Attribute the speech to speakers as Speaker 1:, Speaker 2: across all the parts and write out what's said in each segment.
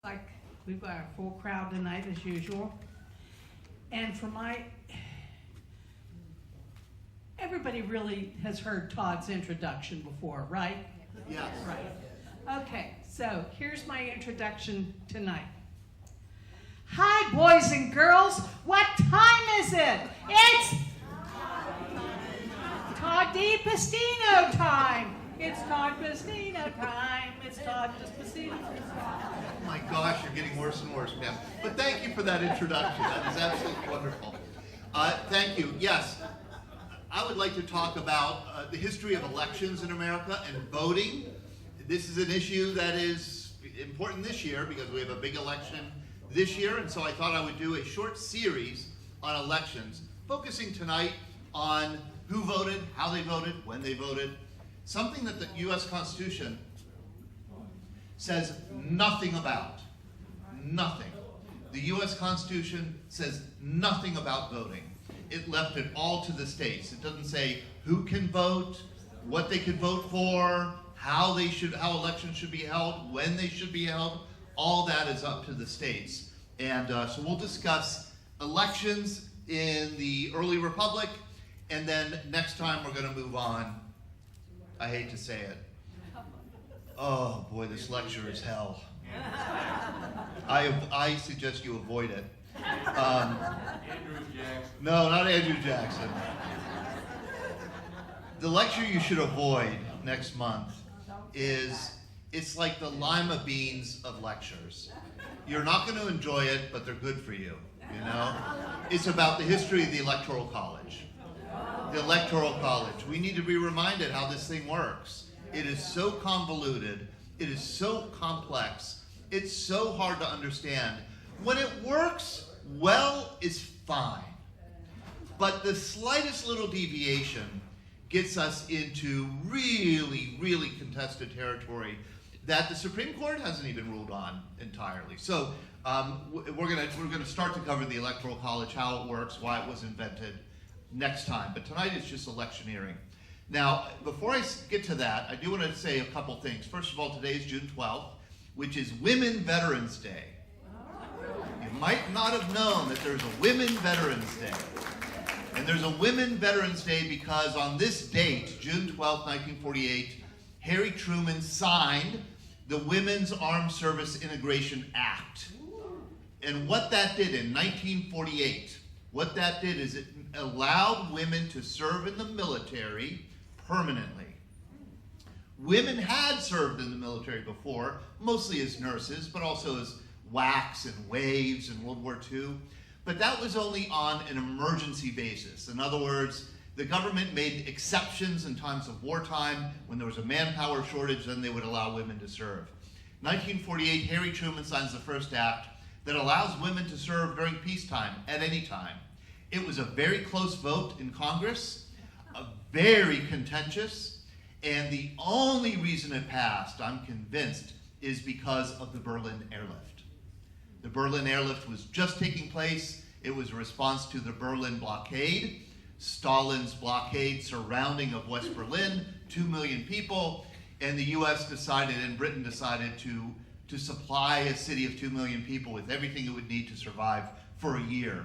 Speaker 1: Like we've got a full crowd tonight as usual. And for everybody really has heard Todd's introduction before, right?
Speaker 2: Yes.
Speaker 1: Right. Okay, so here's my introduction tonight. Hi, boys and girls. What time is it? It's Todd DePastine time. It's Todd DePastine time. It's Todd DePastine time.
Speaker 2: Oh my gosh, you're getting worse and worse, ma'am. But thank you for that introduction. That is absolutely wonderful. Thank you. Yes, I would like to talk about the history of elections in America and voting. This is an issue that is important this year because we have a big election this year, and so I thought I would do a short series on elections, focusing tonight on who voted, how they voted, when they voted, something that the U.S. Constitution says nothing about. Nothing. The U.S. Constitution says nothing about voting. It left it all to the states. It doesn't say who can vote, what they could vote for, how elections should be held, when they should be held. All that is up to the states. And so we'll discuss elections in the early republic, and then next time we're going to move on. I hate to say it. Oh boy, this lecture is hell. I suggest you avoid it.
Speaker 3: Andrew Jackson.
Speaker 2: No, not Andrew Jackson. The lecture you should avoid next month it's like the lima beans of lectures. You're not going to enjoy it, but they're good for you, you know? It's about the history of the Electoral College. The Electoral College. We need to be reminded how this thing works. It is so convoluted. It is so complex. It's so hard to understand. When it works, well is fine. But the slightest little deviation gets us into really, really contested territory that the Supreme Court hasn't even ruled on entirely. So we're gonna start to cover the Electoral College, how it works, why it was invented, next time. But tonight is just electioneering. Now, before I get to that, I do want to say a couple things. First of all, today is June 12th, which is Women Veterans Day. You might not have known that there's a Women Veterans Day. And there's a Women Veterans Day because on this date, June 12th, 1948, Harry Truman signed the Women's Armed Service Integration Act. And what that did in 1948, what that did is it allowed women to serve in the military permanently. Women had served in the military before, mostly as nurses, but also as WACs and WAVEs in World War II. But that was only on an emergency basis. In other words, the government made exceptions in times of wartime. When there was a manpower shortage, then they would allow women to serve. 1948, Harry Truman signs the first act that allows women to serve during peacetime at any time. It was a very close vote in Congress, very contentious, and the only reason it passed, I'm convinced, is because of the Berlin airlift. The Berlin airlift was just taking place. It was a response to the Berlin blockade, Stalin's blockade surrounding of West Berlin, 2 million people, and the US decided, and Britain decided to supply a city of 2 million people with everything it would need to survive for a year.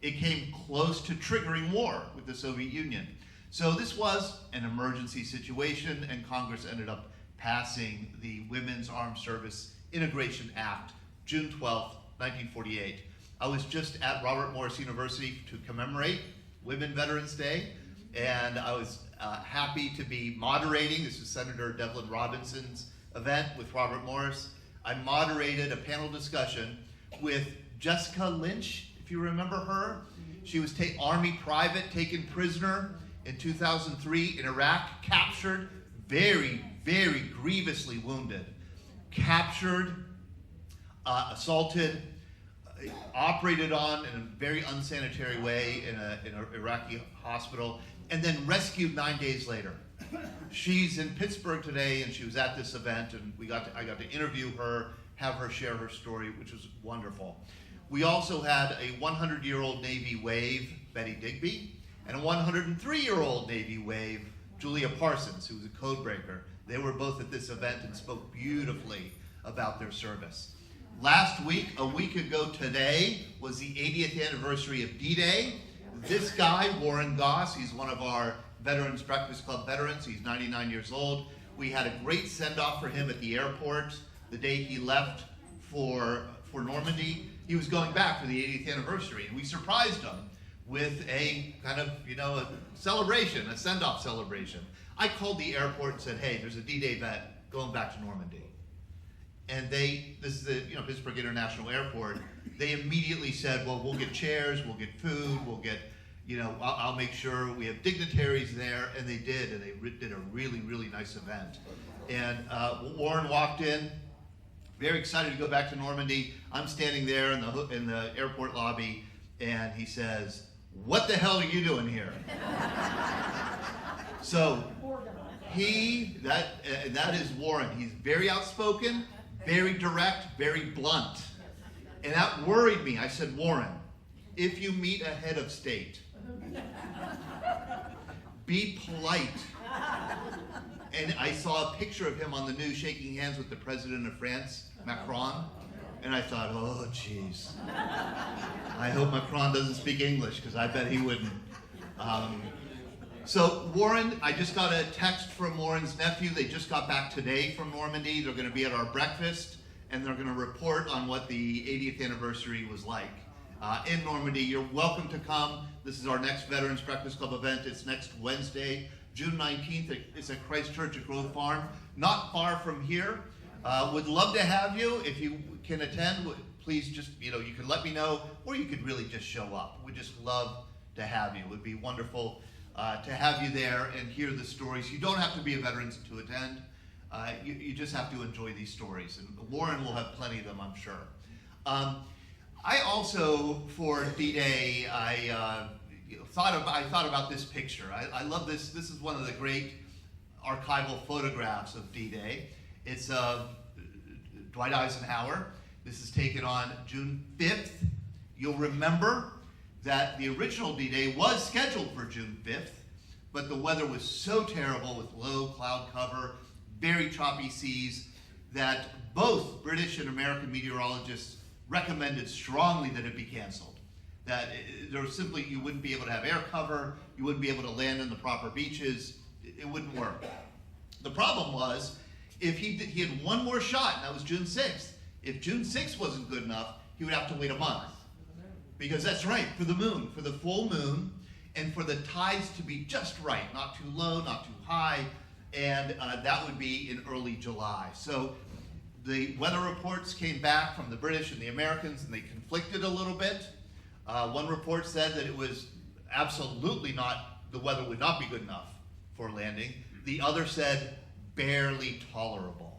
Speaker 2: It came close to triggering war with the Soviet Union. So this was an emergency situation, and Congress ended up passing the Women's Armed Service Integration Act, June 12th, 1948. I was just at Robert Morris University to commemorate Women Veterans Day, and I was happy to be moderating. This was Senator Devlin Robinson's event with Robert Morris. I moderated a panel discussion with Jessica Lynch, if you remember her. She was Army private taken prisoner in 2003 in Iraq, captured, very, very grievously wounded, captured, assaulted, operated on in a very unsanitary way in an Iraqi hospital, and then rescued 9 days later. She's in Pittsburgh today, and she was at this event, and I got to interview her, have her share her story, which was wonderful. We also had a 100-year-old Navy WAVE, Betty Digby, and a 103-year-old Navy WAVE, Julia Parsons, who was a code breaker. They were both at this event and spoke beautifully about their service. Last week, a week ago today, was the 80th anniversary of D-Day. This guy, Warren Goss, he's one of our Veterans Breakfast Club veterans. He's 99 years old. We had a great send-off for him at the airport the day he left for Normandy. He was going back for the 80th anniversary, and we surprised him with a kind of, a celebration, a send-off celebration. I called the airport and said, hey, there's a D-Day vet going back to Normandy. And this is the Pittsburgh International Airport, they immediately said, well, we'll get chairs, we'll get food, we'll get, I'll make sure we have dignitaries there, and they did, and they did a really, really nice event. And Warren walked in, very excited to go back to Normandy. I'm standing there in the airport lobby, and he says, what the hell are you doing here? So that is Warren. He's very outspoken, very direct, very blunt. And that worried me. I said, Warren, if you meet a head of state, be polite. And I saw a picture of him on the news shaking hands with the president of France, Macron. And I thought, oh, jeez. I hope Macron doesn't speak English, because I bet he wouldn't. So Warren, I just got a text from Warren's nephew. They just got back today from Normandy. They're going to be at our breakfast, and they're going to report on what the 80th anniversary was like in Normandy. You're welcome to come. This is our next Veterans Breakfast Club event. It's next Wednesday, June 19th. It's at Christ Church at Grove Farm, not far from here. Would love to have you. If you can attend, please just, you can let me know, or you could really just show up. We'd just love to have you. It would be wonderful to have you there and hear the stories. You don't have to be a veteran to attend. You just have to enjoy these stories. And Warren will have plenty of them, I'm sure. I also, for D-Day, I thought about this picture. I love this. This is one of the great archival photographs of D-Day. It's Dwight Eisenhower. This is taken on June 5th. You'll remember that the original D-Day was scheduled for June 5th, but the weather was so terrible with low cloud cover, very choppy seas, that both British and American meteorologists recommended strongly that it be canceled. That you wouldn't be able to have air cover, you wouldn't be able to land in the proper beaches, it wouldn't work. The problem was, if he had one more shot, and that was June 6th. If June 6th wasn't good enough, he would have to wait a month. Because that's right, for the moon, for the full moon, and for the tides to be just right, not too low, not too high, and that would be in early July. So the weather reports came back from the British and the Americans, and they conflicted a little bit. One report said that it was absolutely the weather would not be good enough for landing. The other said barely tolerable.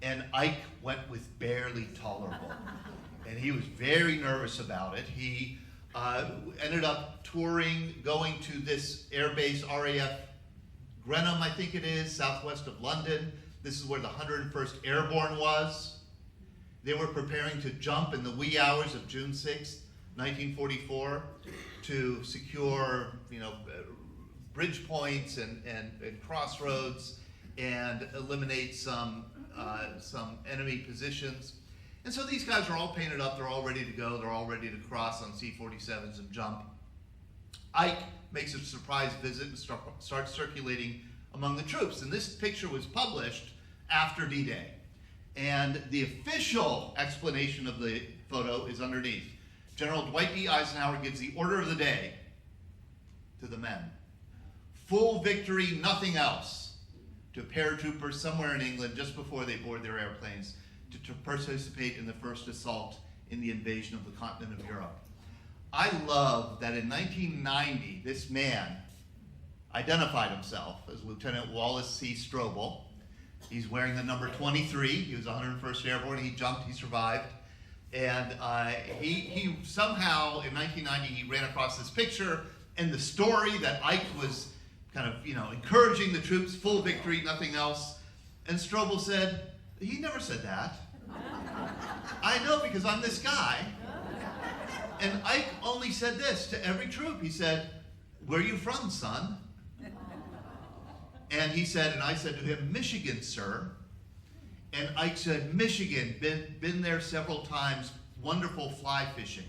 Speaker 2: And Ike went with barely tolerable. And he was very nervous about it. He ended up touring, going to this air base, RAF Grenham, I think it is, southwest of London. This is where the 101st Airborne was. They were preparing to jump in the wee hours of June 6th, 1944, to secure, bridge points and crossroads and eliminate some enemy positions. And so these guys are all painted up, they're all ready to go, they're all ready to cross on C-47s and jump. Ike makes a surprise visit and starts circulating among the troops. And this picture was published after D-Day. And the official explanation of the photo is underneath. General Dwight D. Eisenhower gives the order of the day to the men. Full victory, nothing else, to paratroopers somewhere in England just before they board their airplanes to participate in the first assault in the invasion of the continent of Europe. I love that in 1990, this man identified himself as Lieutenant Wallace C. Strobel. He's wearing the number 23. He was 101st Airborne. He jumped. He survived. And he somehow, in 1990, he ran across this picture and the story that Ike was kind of, encouraging the troops, full victory, nothing else. And Strobel said, he never said that. I know because I'm this guy. And Ike only said this to every troop. He said, where are you from, son? And he said, and I said to him, Michigan, sir. And Ike said, Michigan, been there several times, wonderful fly fishing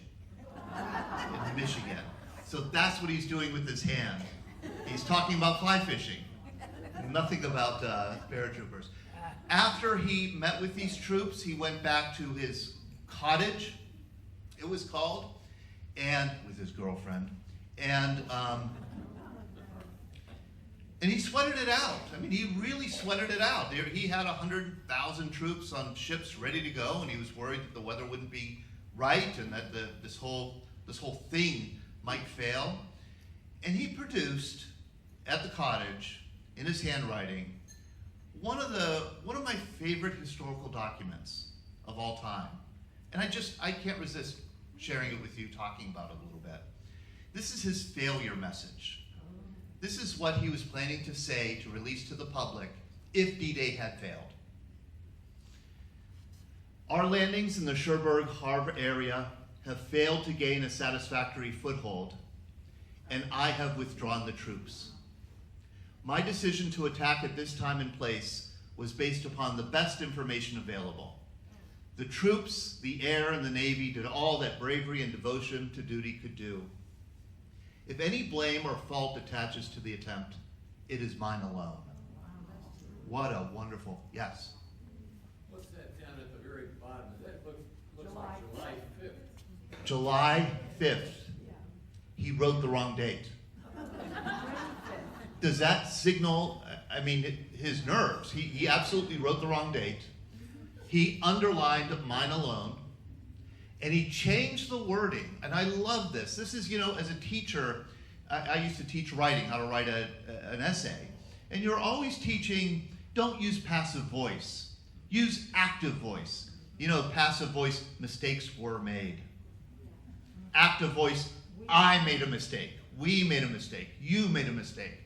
Speaker 2: in Michigan. So that's what he's doing with his hand. He's talking about fly fishing, nothing about paratroopers. After he met with these troops, he went back to his cottage, it was called, and with his girlfriend, and he sweated it out. I mean, he really sweated it out. He had 100,000 troops on ships ready to go, and he was worried that the weather wouldn't be right and that this whole thing might fail. And he produced at the cottage, in his handwriting, one of my favorite historical documents of all time. And I can't resist sharing it with you, talking about it a little bit. This is his failure message. This is what he was planning to say to release to the public if D-Day had failed. Our landings in the Cherbourg Harbor area have failed to gain a satisfactory foothold, and I have withdrawn the troops. My decision to attack at this time and place was based upon the best information available. The troops, the air, and the Navy did all that bravery and devotion to duty could do. If any blame or fault attaches to the attempt, it is mine alone. What a wonderful, yes.
Speaker 3: What's that down at the very bottom? That looks like July 5th.
Speaker 2: July 5th. He wrote the wrong date. Does that signal, I mean, his nerves? He absolutely wrote the wrong date. He underlined mine alone. And he changed the wording. And I love this. This is, as a teacher, I used to teach writing, how to write an essay. And you're always teaching, don't use passive voice. Use active voice. Passive voice, mistakes were made. Active voice, I made a mistake. We made a mistake. You made a mistake.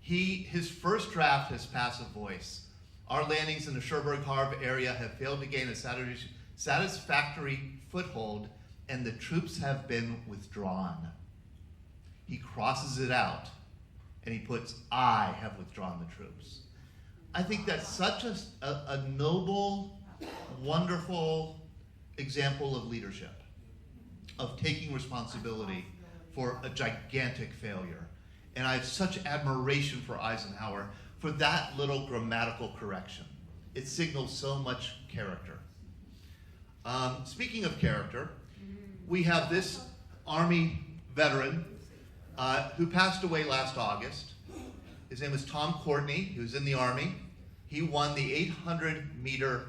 Speaker 2: His first draft has passive voice. Our landings in the Cherbourg Harbor area have failed to gain a satisfactory foothold, and the troops have been withdrawn. He crosses it out, and he puts, I have withdrawn the troops. I think that's such a noble, wonderful example of leadership, of taking responsibility for a gigantic failure. And I have such admiration for Eisenhower for that little grammatical correction. It signals so much character. Speaking of character, we have this Army veteran who passed away last August. His name is Tom Courtney. He was in the Army. He won the 800-meter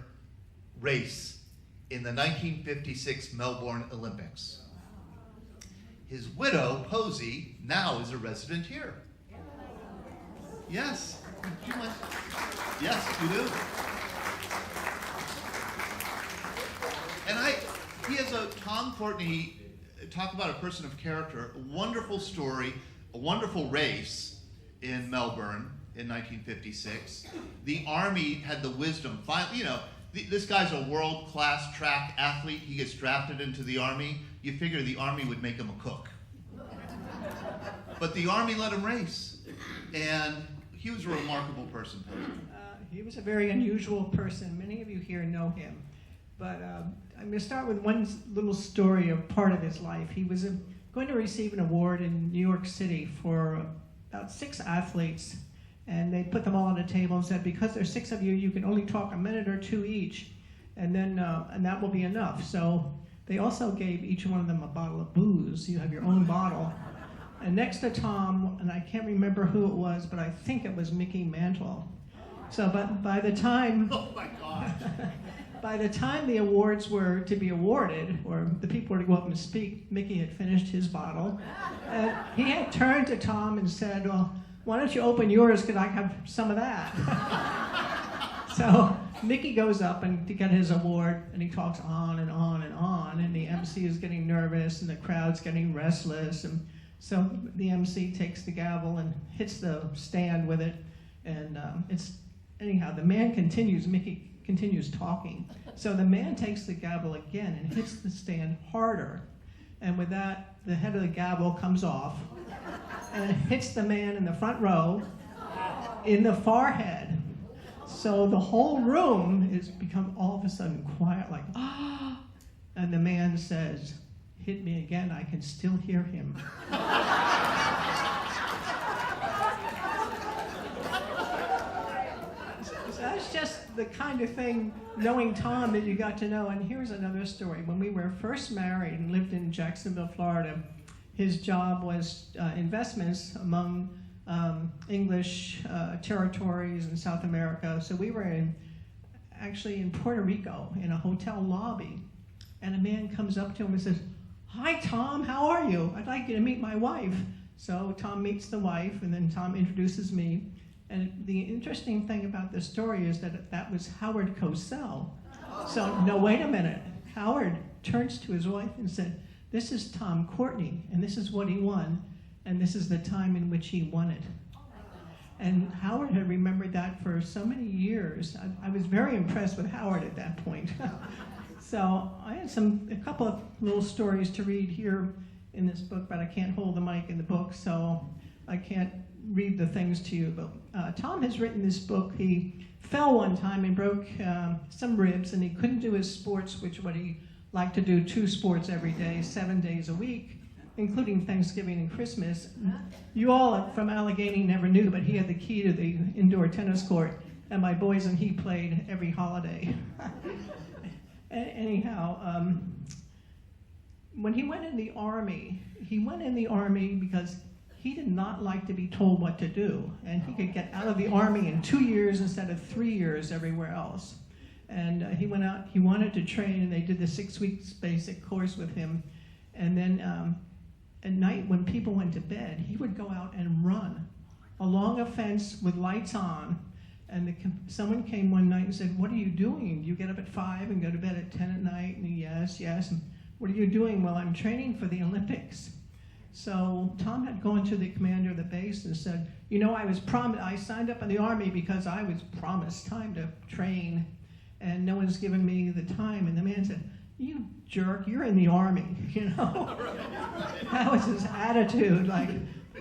Speaker 2: race in the 1956 Melbourne Olympics. His widow, Posey, now is a resident here. Yes. Yes, you do. And he has Tom Courtney, talk about a person of character, a wonderful story, a wonderful race in Melbourne in 1956. The Army had the wisdom, finally, this guy's a world-class track athlete. He gets drafted into the Army. You figure the Army would make him a cook. But the Army let him race. And he was a remarkable person.
Speaker 4: He was a very unusual person. Many of you here know him. But I'm going to start with one little story of part of his life. He was going to receive an award in New York City for about 6 athletes. And they put them all on a table and said, because there's 6 of you, you can only talk a minute or 2 each. And then and that will be enough. So they also gave each one of them a bottle of booze. You have your own bottle. And next to Tom, and I can't remember who it was, but I think it was Mickey Mantle. So, but by the time,
Speaker 2: Oh my gosh.
Speaker 4: by the time the awards were to be awarded, or the people were to go up and speak, Mickey had finished his bottle. And he had turned to Tom and said, well, why don't you open yours, because I have some of that. So Mickey goes up to get his award, and he talks on and on and on, and the MC is getting nervous, and the crowd's getting restless, and so the MC takes the gavel and hits the stand with it, and anyhow, the man continues, Mickey continues talking. So the man takes the gavel again and hits the stand harder, and with that, the head of the gavel comes off, and it hits the man in the front row in the forehead. So the whole room has become all of a sudden quiet, like, ah. And the man says, "Hit me again, I can still hear him." So that's just the kind of thing, knowing Tom, that you got to know. And here's another story. When we were first married and lived in Jacksonville, Florida, his job was investments among English territories in South America. So we were actually in Puerto Rico in a hotel lobby. And a man comes up to him and says, "Hi, Tom, how are you? I'd like you to meet my wife." So Tom meets the wife, and then Tom introduces me. And the interesting thing about this story is that that was Howard Cosell. So, no, wait a minute. Howard turns to his wife and said, "This is Tom Courtney, and this is what he won, and this is the time in which he won it." And Howard had remembered that for so many years. I was very impressed with Howard at that point. So I had a couple of little stories to read here in this book, but I can't hold the mic in the book, so I can't read the things to you. But Tom has written this book. He fell one time and broke some ribs, and he couldn't do his sports, which what he liked to do, 2 sports every day, 7 days a week, including Thanksgiving and Christmas. You all from Allegheny never knew, but he had the key to the indoor tennis court, and my boys and he played every holiday. Anyhow, when he went in the Army because he did not like to be told what to do, and he could get out of the Army in 2 years instead of 3 years everywhere else. And he went out, he wanted to train, and they did the 6 weeks basic course with him. And then at night when people went to bed, he would go out and run along a fence with lights on. And someone came one night and said, "What are you doing? You get up at 5 and go to bed at 10 at night?" And yes. And what are you doing? "Well, I'm training for the Olympics." So Tom had gone to the commander of the base and said, "You know, I signed up in the Army because I was promised time to train, and no one's given me the time." And the man said, "You jerk, you're in the Army," you know? That was his attitude.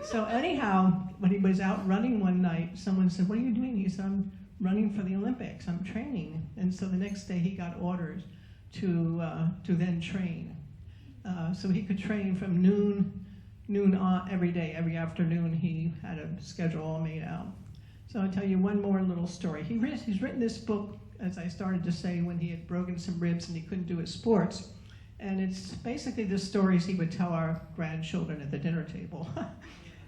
Speaker 4: So anyhow, when he was out running one night, someone said, "What are you doing?" He said, "I'm running for the Olympics, I'm training." And so the next day he got orders to then train. So he could train from noon on every day, every afternoon. He had a schedule all made out. So I'll tell you one more little story. He's written this book, as I started to say, when he had broken some ribs and he couldn't do his sports. And it's basically the stories he would tell our grandchildren at the dinner table.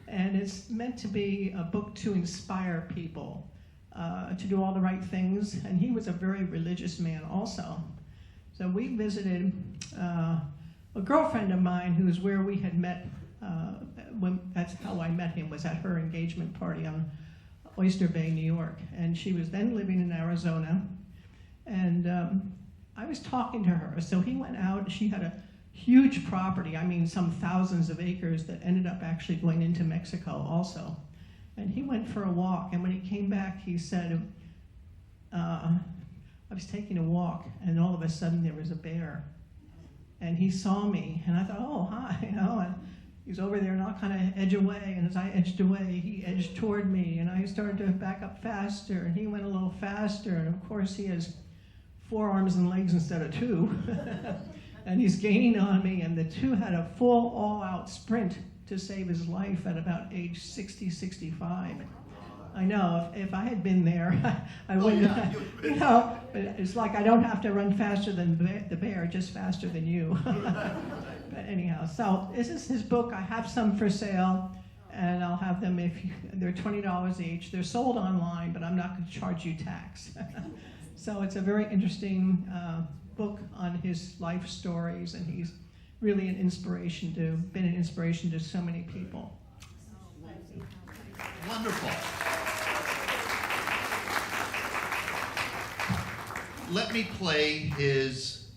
Speaker 4: And it's meant to be a book to inspire people to do all the right things. And he was a very religious man also. So we visited a girlfriend of mine who was where we had met. That's how I met him, was at her engagement party on Oyster Bay, New York. And she was then living in Arizona. And I was talking to her. So he went out. She had a huge property, I mean some thousands of acres, that ended up actually going into Mexico also. And he went for a walk, and when he came back, he said, I was taking a walk, and all of a sudden there was a bear. And he saw me, and I thought, "Oh, hi," you know, and he's over there, and I'll kind of edge away, and as I edged away, he edged toward me, and I started to back up faster, and he went a little faster, and of course he has 4 arms and legs instead of 2. And he's gaining on me, and the 2 had a full all-out sprint to save his life at about age 60, 65. I know, if I had been there, I wouldn't have, you know, but it's like I don't have to run faster than the bear, just faster than you. But anyhow, so this is his book. I have some for sale, and I'll have them they're $20 each. They're sold online, but I'm not going to charge you tax. So it's a very interesting book on his life stories, and he's really been an inspiration to so many people.
Speaker 2: Wonderful. Let me play his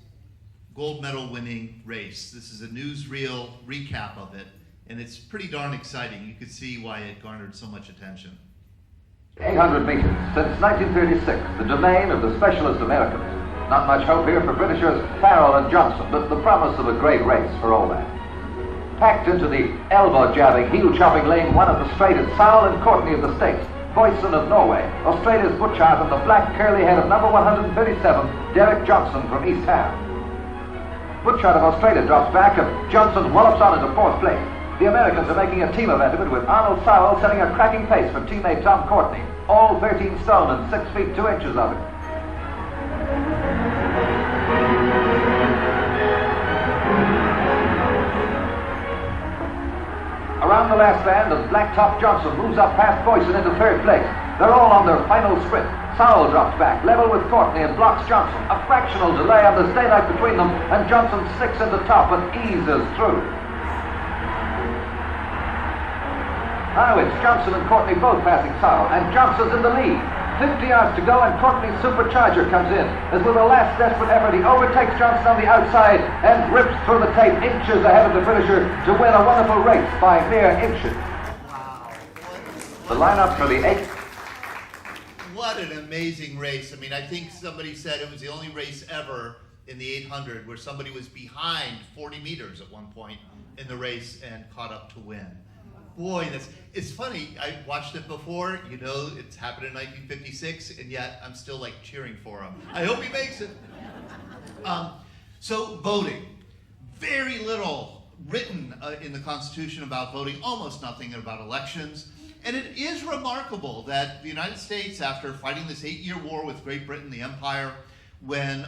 Speaker 2: gold medal winning race. This is a newsreel recap of it, and it's pretty darn exciting. You could see why it garnered so much attention.
Speaker 5: 800 meters. Since 1936, the domain of the specialist Americans. Not much hope here for Britishers Farrell and Johnson, but the promise of a great race for all that. Packed into the elbow-jabbing, heel-chopping lane one of the straightest, Sowell and Courtney of the state. Boyson of Norway, Australia's Butchart, and the black curly head of number 137, Derek Johnson from East Ham. Butchart of Australia drops back and Johnson wallops on into fourth place. The Americans are making a team event of it, with Arnold Sowell setting a cracking pace for teammate Tom Courtney, all 13 stone and 6 feet 2 inches of it. Around the last band, and Blacktop Johnson moves up past Boyson into third place. They're all on their final sprint. Sowell drops back, level with Courtney, and blocks Johnson. A fractional delay on the daylight between them, and Johnson sticks into top and eases through. Now it's Johnson and Courtney both passing Sowell, and Johnson's in the lead. 50 yards to go, and Courtney's supercharger comes in. As with a last desperate effort, he overtakes Johnson on the outside and rips through the tape inches ahead of the finisher to win a wonderful race by mere inches.
Speaker 2: Wow.
Speaker 5: The lineup for the 8th.
Speaker 2: What an amazing race. I mean, I think somebody said it was the only race ever in the 800 where somebody was behind 40 meters at one point in the race and caught up to win. Boy, it's funny. I watched it before. You know, it's happened in 1956, and yet I'm still like cheering for him. I hope he makes it. So voting, very little written in the Constitution about voting, almost nothing about elections. And it is remarkable that the United States, after fighting this 8-year war with Great Britain, the Empire,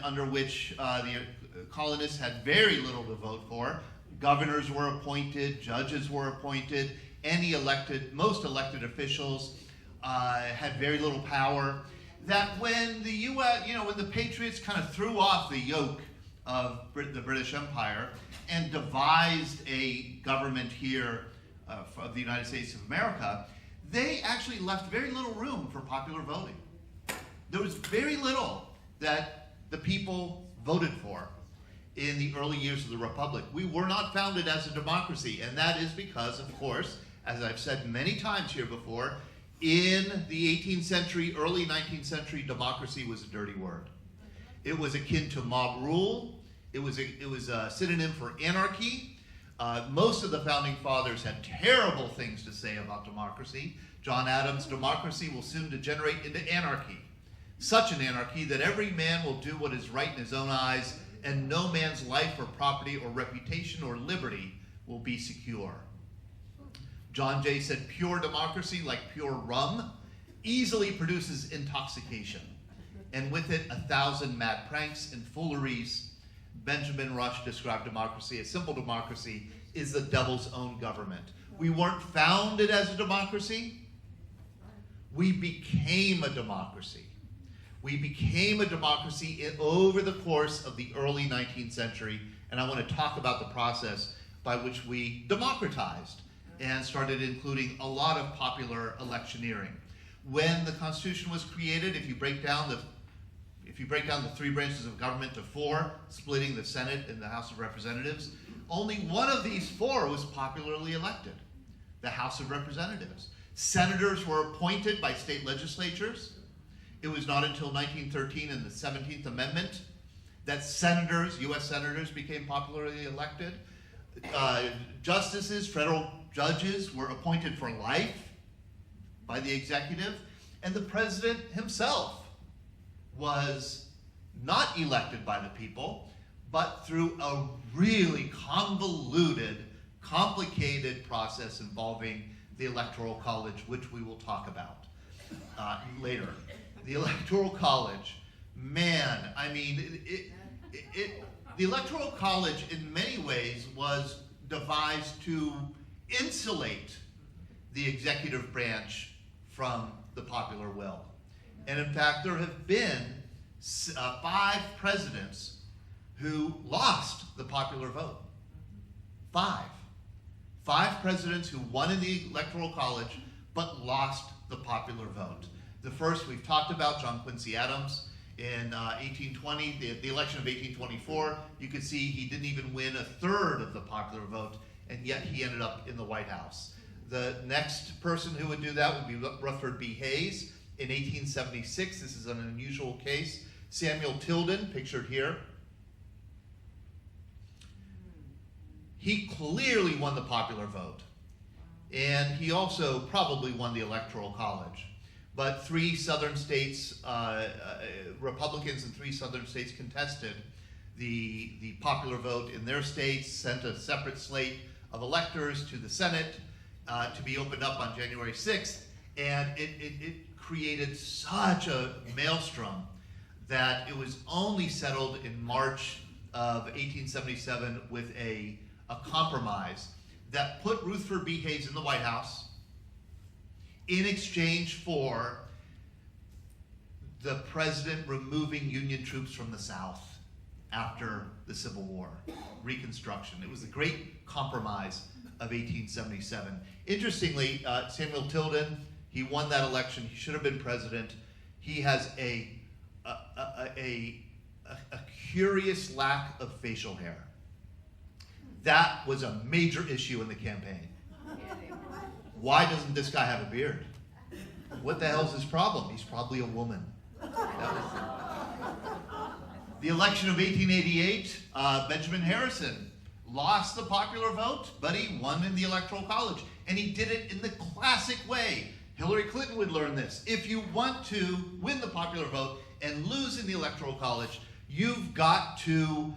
Speaker 2: under which the colonists had very little to vote for, governors were appointed, judges were appointed, most elected officials had very little power, that when the U.S., when the Patriots kind of threw off the yoke of the British Empire and devised a government here of the United States of America, they actually left very little room for popular voting. There was very little that the people voted for in the early years of the Republic. We were not founded as a democracy, and that is because, of course, as I've said many times here before, in the 18th century, early 19th century, democracy was a dirty word. It was akin to mob rule. It was a synonym for anarchy. Most of the founding fathers had terrible things to say about democracy. John Adams' democracy will soon degenerate into anarchy. Such an anarchy that every man will do what is right in his own eyes, and no man's life or property or reputation or liberty will be secure. John Jay said, pure democracy, like pure rum, easily produces intoxication, and with it 1,000 mad pranks and fooleries. Benjamin Rush described democracy as simple democracy is the devil's own government. We weren't founded as a democracy. We became a democracy. We became a democracy over the course of the early 19th century, and I want to talk about the process by which we democratized and started including a lot of popular electioneering. When the Constitution was created, if you break down the 3 branches of government to 4, splitting the Senate and the House of Representatives, only one of these 4 was popularly elected, the House of Representatives. Senators were appointed by state legislatures. It was not until 1913 in the 17th Amendment that senators, U.S. senators, became popularly elected. Justices, federal judges, were appointed for life by the executive, and the president himself was not elected by the people, but through a really convoluted, complicated process involving the Electoral College, which we will talk about later. The Electoral College, man, I mean, the Electoral College in many ways was devised to insulate the executive branch from the popular will. And in fact, there have been 5 presidents who lost the popular vote. 5 presidents who won in the Electoral College but lost the popular vote. The first we've talked about, John Quincy Adams, in 1820, the election of 1824. You can see he didn't even win a third of the popular vote, and yet he ended up in the White House. The next person who would do that would be Rutherford B. Hayes in 1876. This is an unusual case. Samuel Tilden, pictured here. He clearly won the popular vote, and he also probably won the Electoral College. but three southern states, Republicans in three southern states contested the popular vote in their states, sent a separate slate of electors to the Senate to be opened up on January 6th, and it created such a maelstrom that it was only settled in March of 1877 with a compromise that put Rutherford B. Hayes in the White House in exchange for the president removing Union troops from the South after the Civil War, Reconstruction. It was the great compromise of 1877. Interestingly, Samuel Tilden, he won that election. He should have been president. He has a curious lack of facial hair. That was a major issue in the campaign. Why doesn't this guy have a beard? What the hell's his problem? He's probably a woman. The election of 1888, Benjamin Harrison lost the popular vote, but he won in the Electoral College. And he did it in the classic way. Hillary Clinton would learn this. If you want to win the popular vote and lose in the Electoral College, you've got to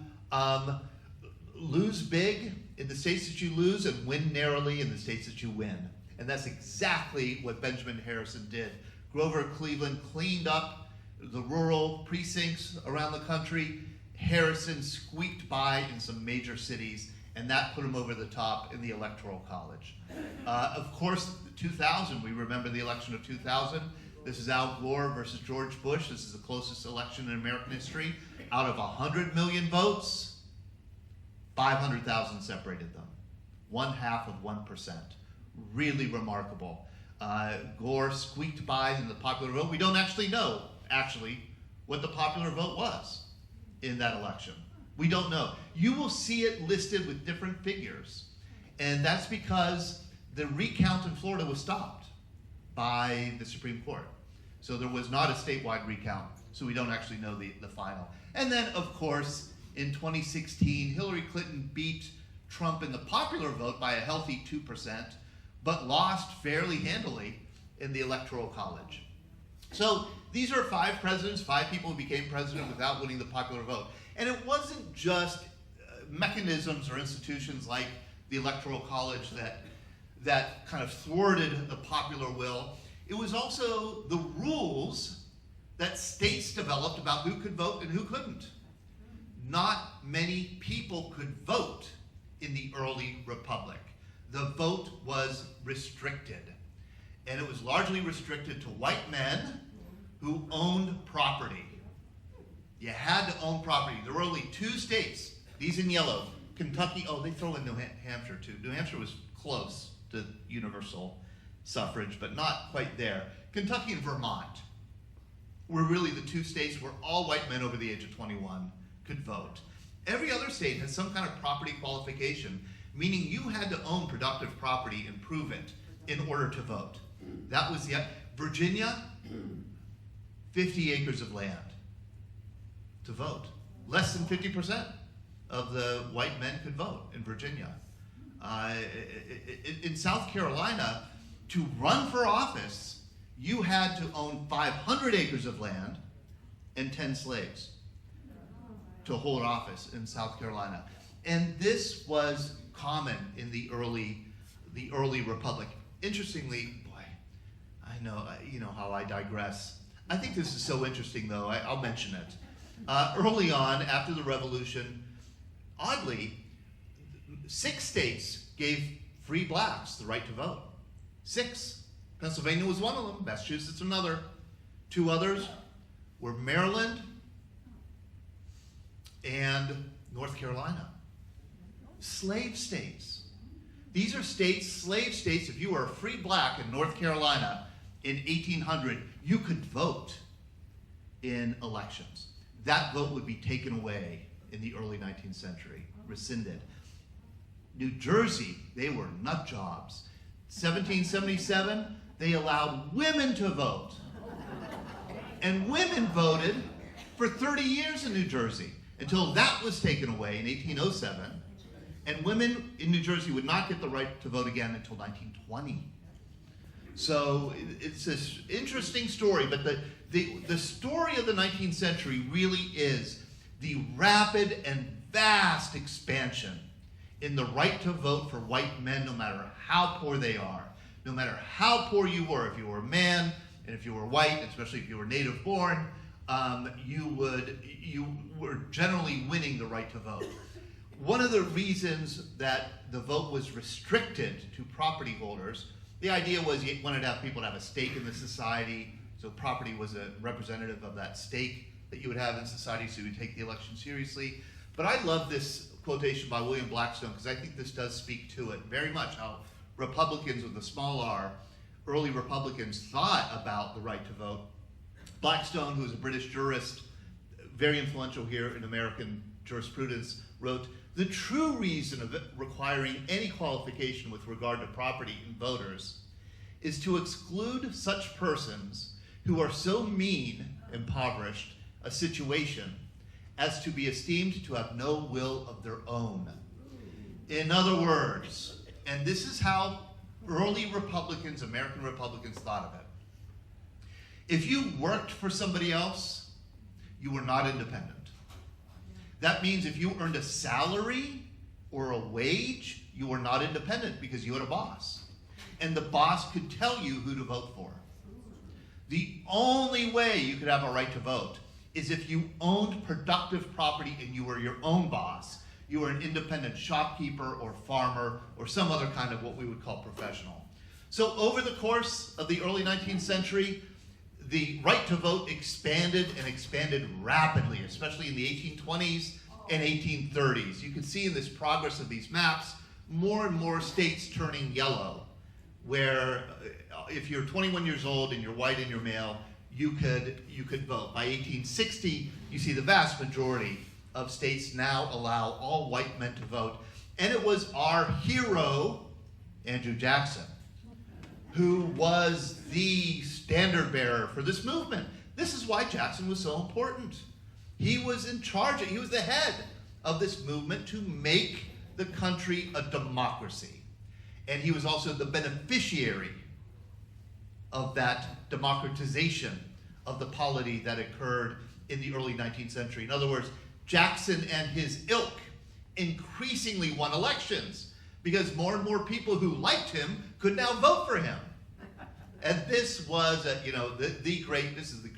Speaker 2: lose big in the states that you lose and win narrowly in the states that you win. And that's exactly what Benjamin Harrison did. Grover Cleveland cleaned up the rural precincts around the country. Harrison squeaked by in some major cities, and that put him over the top in the Electoral College. Of course, 2000, we remember the election of 2000. This is Al Gore versus George Bush. This is the closest election in American history. Out of 100 million votes, 500,000 separated them. 0.5%. Really remarkable. Gore squeaked by in the popular vote. We don't actually know, what the popular vote was in that election. We don't know. You will see it listed with different figures. And that's because the recount in Florida was stopped by the Supreme Court. So there was not a statewide recount, so we don't actually know the final. And then, of course, in 2016, Hillary Clinton beat Trump in the popular vote by a healthy 2%, but lost fairly handily in the Electoral College. So these are 5 presidents, 5 people who became president without winning the popular vote. And it wasn't just mechanisms or institutions like the Electoral College that kind of thwarted the popular will. It was also the rules that states developed about who could vote and who couldn't. Not many people could vote in the early republic. The vote was restricted. And it was largely restricted to white men who owned property. You had to own property. There were only 2 states, these in yellow. Kentucky, they throw in New Hampshire too. New Hampshire was close to universal suffrage, but not quite there. Kentucky and Vermont were really the 2 states where all white men over the age of 21 could vote. Every other state has some kind of property qualification, meaning you had to own productive property and prove it in order to vote. That was Virginia, 50 acres of land to vote. Less than 50% of the white men could vote in Virginia. In South Carolina, to run for office, you had to own 500 acres of land and 10 slaves to hold office in South Carolina. And this was common in the early republic. Interestingly, boy, I know, you know how I digress. I think this is so interesting, though. I'll mention it. Early on, after the Revolution, oddly, 6 states gave free blacks the right to vote. 6. Pennsylvania was one of them. Massachusetts another. 2 others were Maryland and North Carolina. Slave states. These are states, slave states. If you were a free black in North Carolina in 1800, you could vote in elections. That vote would be taken away in the early 19th century, rescinded. New Jersey, they were nut jobs. 1777, they allowed women to vote. And women voted for 30 years in New Jersey until that was taken away in 1807. And women in New Jersey would not get the right to vote again until 1920. So it's this interesting story, but the story of the 19th century really is the rapid and vast expansion in the right to vote for white men, no matter how poor they are, no matter how poor you were. If you were a man, and if you were white, especially if you were native born, you were generally winning the right to vote. One of the reasons that the vote was restricted to property holders, the idea was you wanted to have people to have a stake in the society, so property was a representative of that stake that you would have in society, so you would take the election seriously. But I love this quotation by William Blackstone, because I think this does speak to it very much, how Republicans with a small r, early Republicans, thought about the right to vote. Blackstone, who was a British jurist, very influential here in American jurisprudence, wrote, "The true reason of requiring any qualification with regard to property in voters is to exclude such persons who are so mean, impoverished a situation as to be esteemed to have no will of their own." In other words, and this is how early Republicans, American Republicans, thought of it. If you worked for somebody else, you were not independent. That means if you earned a salary or a wage, you were not independent because you had a boss. And the boss could tell you who to vote for. The only way you could have a right to vote is if you owned productive property and you were your own boss. You were an independent shopkeeper or farmer or some other kind of what we would call professional. So over the course of the early 19th century, the right to vote expanded and expanded rapidly, especially in the 1820s and 1830s. You can see in this progress of these maps, more and more states turning yellow, where if you're 21 years old and you're white and you're male, you could vote. By 1860, you see the vast majority of states now allow all white men to vote. And it was our hero, Andrew Jackson, who was the standard bearer for this movement. This is why Jackson was so important. He was in charge, he was the head of this movement to make the country a democracy. And he was also the beneficiary of that democratization of the polity that occurred in the early 19th century. In other words, Jackson and his ilk increasingly won elections because more and more people who liked him could now vote for him. And this was, the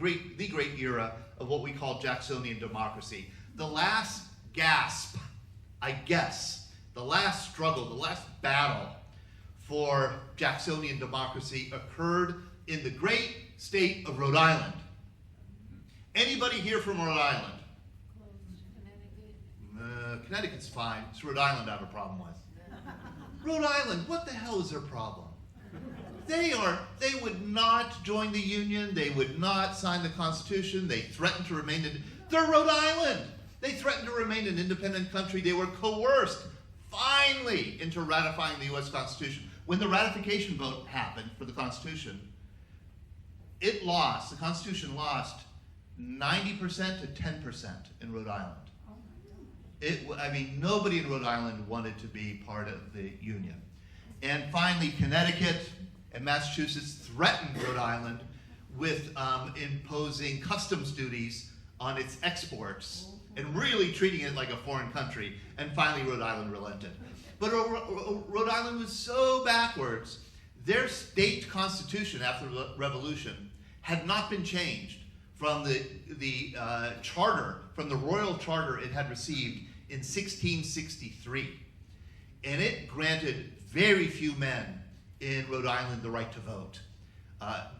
Speaker 2: great era of what we call Jacksonian democracy. The last gasp, I guess, the last struggle, the last battle for Jacksonian democracy occurred in the great state of Rhode Island. Anybody here from Rhode Island? Connecticut's fine. It's Rhode Island I have a problem with. Rhode Island, what the hell is their problem? They would not join the Union. They would not sign the Constitution. They threatened to remain they're Rhode Island. They threatened to remain an independent country. They were coerced, finally, into ratifying the U.S. Constitution. When the ratification vote happened for the Constitution, the Constitution lost 90% to 10% in Rhode Island. Nobody in Rhode Island wanted to be part of the Union. And finally, Connecticut and Massachusetts threatened Rhode Island with imposing customs duties on its exports and really treating it like a foreign country. And finally, Rhode Island relented. But Rhode Island was so backwards, their state constitution after the Revolution had not been changed from the charter, from the royal charter it had received in 1663. And it granted very few men in Rhode Island the right to vote.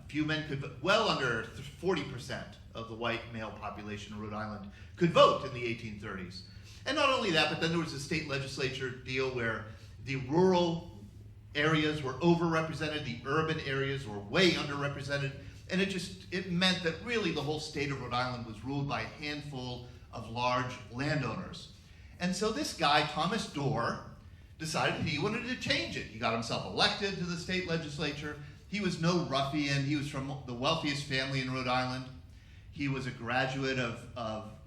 Speaker 2: Few men could vote. Well under 40% of the white male population in Rhode Island could vote in the 1830s. And not only that, but then there was a state legislature deal where the rural areas were overrepresented, the urban areas were way underrepresented, and it meant that really the whole state of Rhode Island was ruled by a handful of large landowners. And so this guy, Thomas Dorr, decided he wanted to change it. He got himself elected to the state legislature. He was no ruffian. He was from the wealthiest family in Rhode Island. He was a graduate of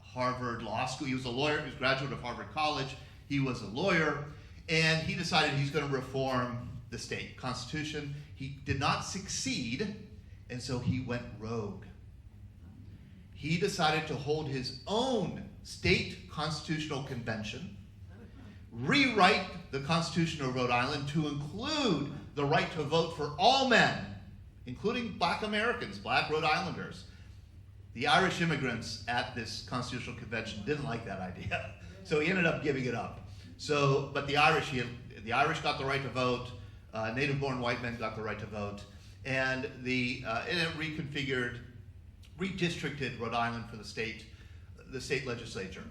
Speaker 2: Harvard Law School. He was a lawyer. He was a graduate of Harvard College. He was a lawyer. And he decided he's going to reform the state constitution. He did not succeed, and so he went rogue. He decided to hold his own state constitutional convention, rewrite the Constitution of Rhode Island to include the right to vote for all men, including black Americans, black Rhode Islanders. The Irish immigrants at this constitutional convention didn't like that idea, so he ended up giving it up. But the Irish got the right to vote, native-born white men got the right to vote, and it reconfigured, redistricted Rhode Island for the state legislature.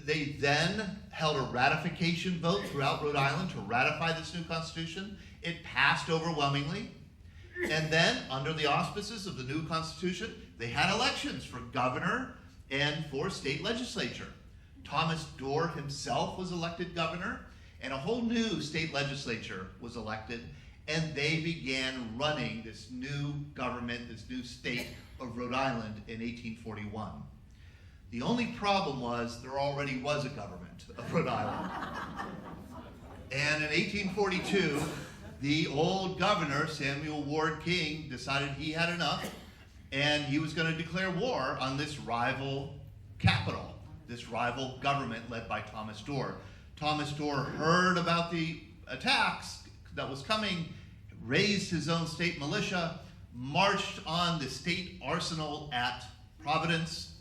Speaker 2: They then held a ratification vote throughout Rhode Island to ratify this new constitution. It passed overwhelmingly. And then, under the auspices of the new constitution, they had elections for governor and for state legislature. Thomas Dorr himself was elected governor, and a whole new state legislature was elected, and they began running this new government, this new state of Rhode Island in 1841. The only problem was there already was a government of Rhode Island. And in 1842, the old governor, Samuel Ward King, decided he had enough, and he was going to declare war on this rival capital, this rival government led by Thomas Dorr. Thomas Dorr heard about the attacks that was coming, raised his own state militia, marched on the state arsenal at Providence,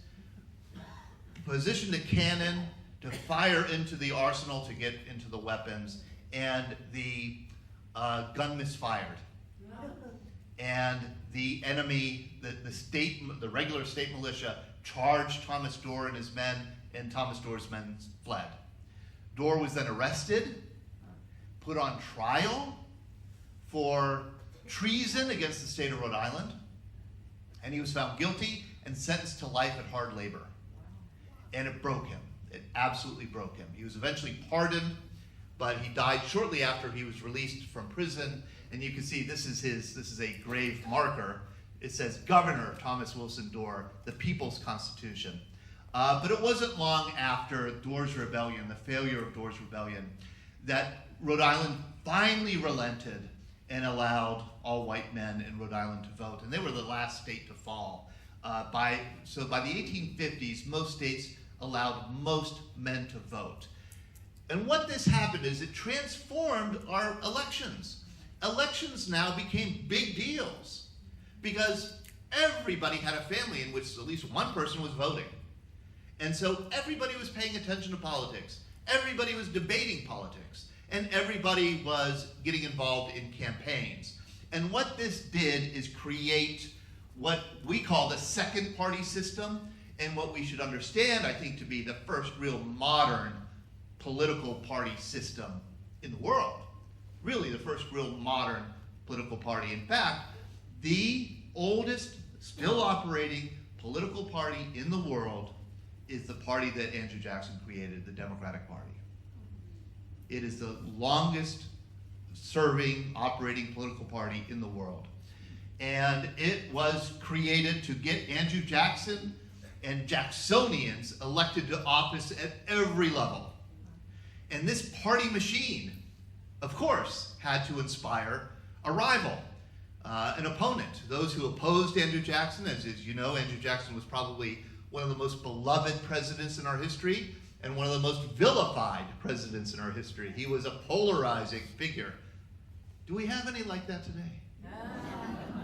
Speaker 2: positioned a cannon to fire into the arsenal to get into the weapons, and the gun misfired. And the enemy, the regular state militia, charged Thomas Dorr and his men, and Thomas Dorr's men fled. Dorr was then arrested, put on trial for treason against the state of Rhode Island, and he was found guilty and sentenced to life at hard labor. And it broke him. It absolutely broke him. He was eventually pardoned, but he died shortly after he was released from prison. And you can see this is a grave marker. It says Governor Thomas Wilson Dorr, the People's Constitution. But it wasn't long after Dorr's rebellion, the failure of Dorr's rebellion, that Rhode Island finally relented and allowed all white men in Rhode Island to vote. And they were the last state to fall. By the 1850s, most states allowed most men to vote. And what this happened is it transformed our elections. Elections now became big deals because everybody had a family in which at least one person was voting. And so everybody was paying attention to politics. Everybody was debating politics. And everybody was getting involved in campaigns. And what this did is create what we call the second party system, and what we should understand, I think, to be the first real modern political party system in the world. Really, the first real modern political party. In fact, the oldest still operating political party in the world is the party that Andrew Jackson created, the Democratic Party. It is the longest serving, operating political party in the world. And it was created to get Andrew Jackson and Jacksonians elected to office at every level. And this party machine, of course, had to inspire a rival, an opponent. Those who opposed Andrew Jackson, as you know, Andrew Jackson was probably one of the most beloved presidents in our history and one of the most vilified presidents in our history. He was a polarizing figure. Do we have any like that today?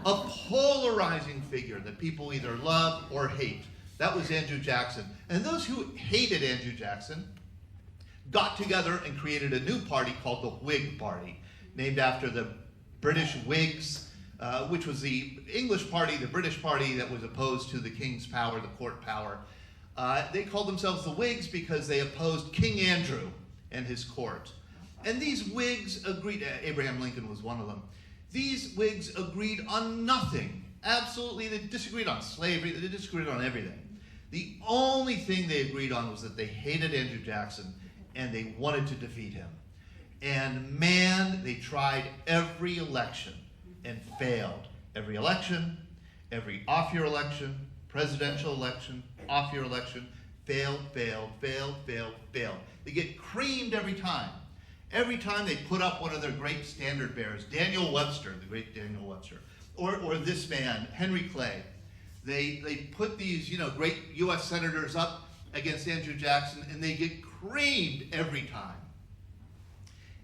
Speaker 2: A polarizing figure that people either love or hate. That was Andrew Jackson. And those who hated Andrew Jackson got together and created a new party called the Whig Party, named after the British Whigs, which was the English party, the British party that was opposed to the king's power, the court power. They called themselves the Whigs because they opposed King Andrew and his court. And these Whigs agreed, Abraham Lincoln was one of them. These Whigs agreed on nothing. Absolutely, they disagreed on slavery, they disagreed on everything. The only thing they agreed on was that they hated Andrew Jackson and they wanted to defeat him. And man, they tried every election and failed. Every election, every off-year election, presidential election, off-year election, failed. They get creamed every time. Every time they put up one of their great standard bearers, Daniel Webster, the great Daniel Webster, or this man, Henry Clay, they put these, great U.S. senators up against Andrew Jackson, and they get creamed every time.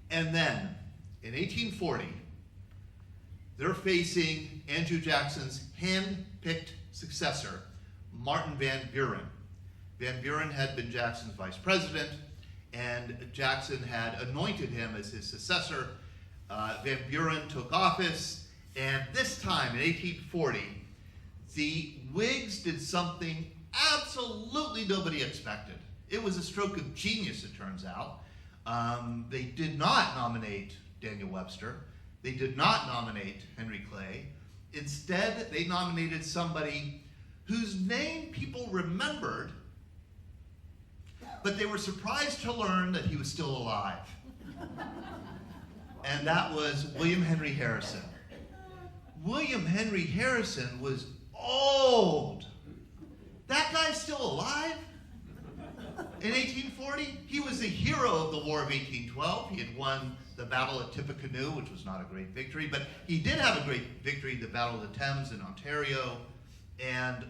Speaker 2: And then, in 1840, they're facing Andrew Jackson's hand-picked successor, Martin Van Buren. Van Buren had been Jackson's vice president, and Jackson had anointed him as his successor. Van Buren took office, and this time, in 1840, the Whigs did something absolutely nobody expected. It was a stroke of genius, it turns out. They did not nominate Daniel Webster. They did not nominate Henry Clay. Instead, they nominated somebody whose name people remembered, but they were surprised to learn that he was still alive. And that was William Henry Harrison. William Henry Harrison was old. That guy's still alive? In 1840, he was the hero of the War of 1812. He had won the Battle of Tippecanoe, which was not a great victory, but he did have a great victory, the Battle of the Thames in Ontario. And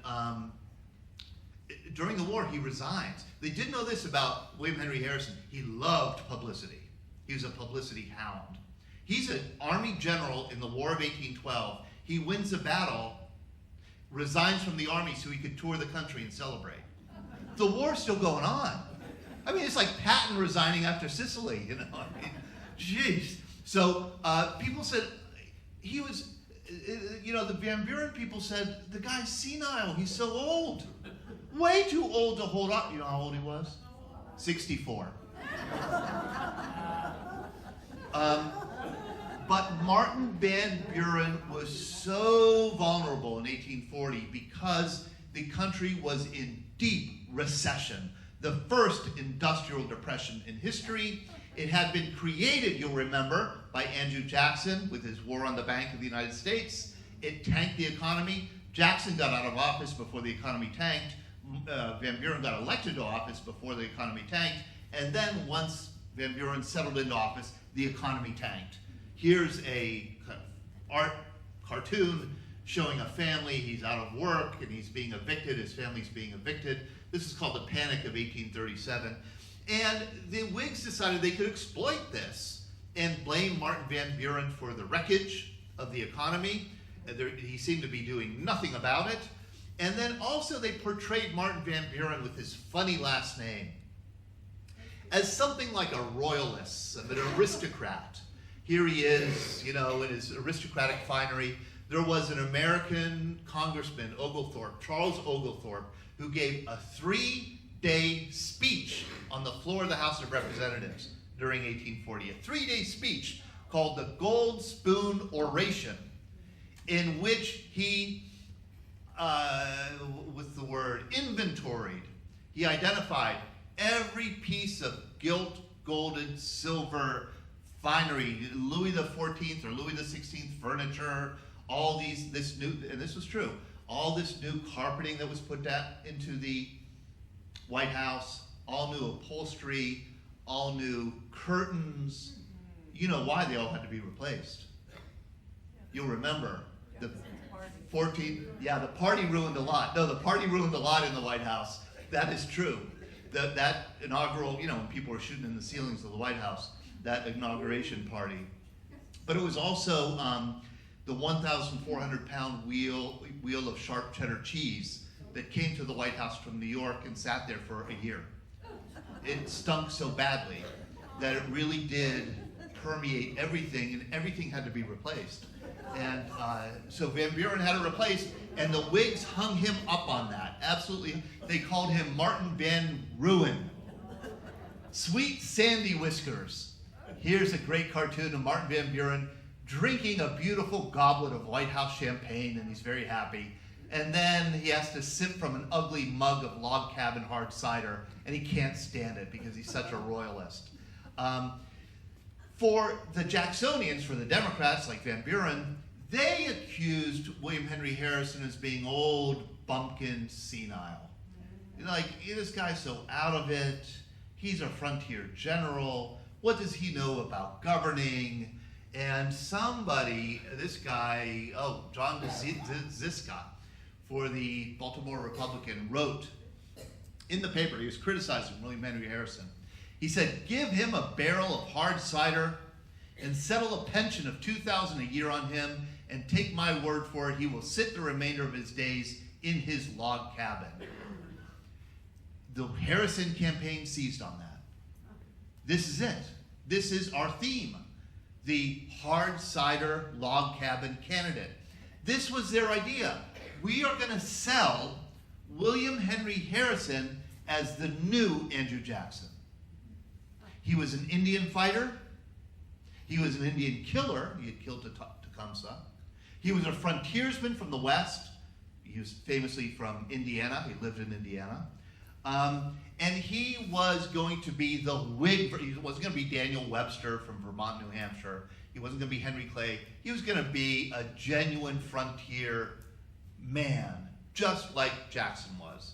Speaker 2: during the war, he resigns. They did know this about William Henry Harrison. He loved publicity. He was a publicity hound. He's an army general in the War of 1812. He wins a battle, resigns from the army so he could tour the country and celebrate. The war's still going on. I mean, it's like Patton resigning after Sicily, I mean, jeez. So people said he was, the Van Buren people said, the guy's senile, he's so old. Way too old to hold up. You know how old he was? 64. But Martin Van Buren was so vulnerable in 1840 because the country was in deep recession, the first industrial depression in history. It had been created, you'll remember, by Andrew Jackson with his war on the Bank of the United States. It tanked the economy. Jackson got out of office before the economy tanked. Van Buren got elected to office before the economy tanked. And then once Van Buren settled into office, the economy tanked. Here's a kind of art cartoon showing a family. He's out of work and he's being evicted. His family's being evicted. This is called the Panic of 1837. And the Whigs decided they could exploit this and blame Martin Van Buren for the wreckage of the economy. He seemed to be doing nothing about it. And then also they portrayed Martin Van Buren with his funny last name as something like a royalist, an aristocrat. Here he is, in his aristocratic finery. There was an American congressman, Oglethorpe, Charles Oglethorpe, who gave a 3-day speech on the floor of the House of Representatives during 1840. A 3-day speech called the Gold Spoon Oration, in which he, inventoried. He identified every piece of gilt, golden, silver, finery, Louis XIV or Louis XVI furniture, this was true, all this new carpeting that was put into the White House, all new upholstery, all new curtains. You know why they all had to be replaced. You'll remember the party ruined a lot. No, the party ruined a lot in the White House. That is true. That inaugural, when people were shooting in the ceilings of the White House, that inauguration party. But it was also the 1,400-pound wheel of sharp cheddar cheese that came to the White House from New York and sat there for a year. It stunk so badly that it really did permeate everything, and everything had to be replaced. And so Van Buren had it replaced, and the Whigs hung him up on that. Absolutely. They called him Martin Van Ruin. Sweet sandy whiskers. Here's a great cartoon of Martin Van Buren drinking a beautiful goblet of White House champagne, and he's very happy. And then he has to sip from an ugly mug of log cabin hard cider, and he can't stand it because he's such a royalist. For the Jacksonians, for the Democrats like Van Buren, they accused William Henry Harrison as being old, bumpkin, senile. This guy's so out of it. He's a frontier general. What does he know about governing? And somebody, this guy, John Ziska, for the Baltimore Republican, wrote in the paper, he was criticizing William Henry Harrison. He said, give him a barrel of hard cider and settle a pension of $2,000 a year on him, and take my word for it, he will sit the remainder of his days in his log cabin. The Harrison campaign seized on that. This is it. This is our theme. The hard cider log cabin candidate. This was their idea. We are going to sell William Henry Harrison as the new Andrew Jackson. He was an Indian fighter. He was an Indian killer. He had killed Tecumseh. He was a frontiersman from the West. He was famously from Indiana. He lived in Indiana. And he was going to be the Whig. He wasn't going to be Daniel Webster from Vermont, New Hampshire. He wasn't going to be Henry Clay. He was going to be a genuine frontier man, just like Jackson was.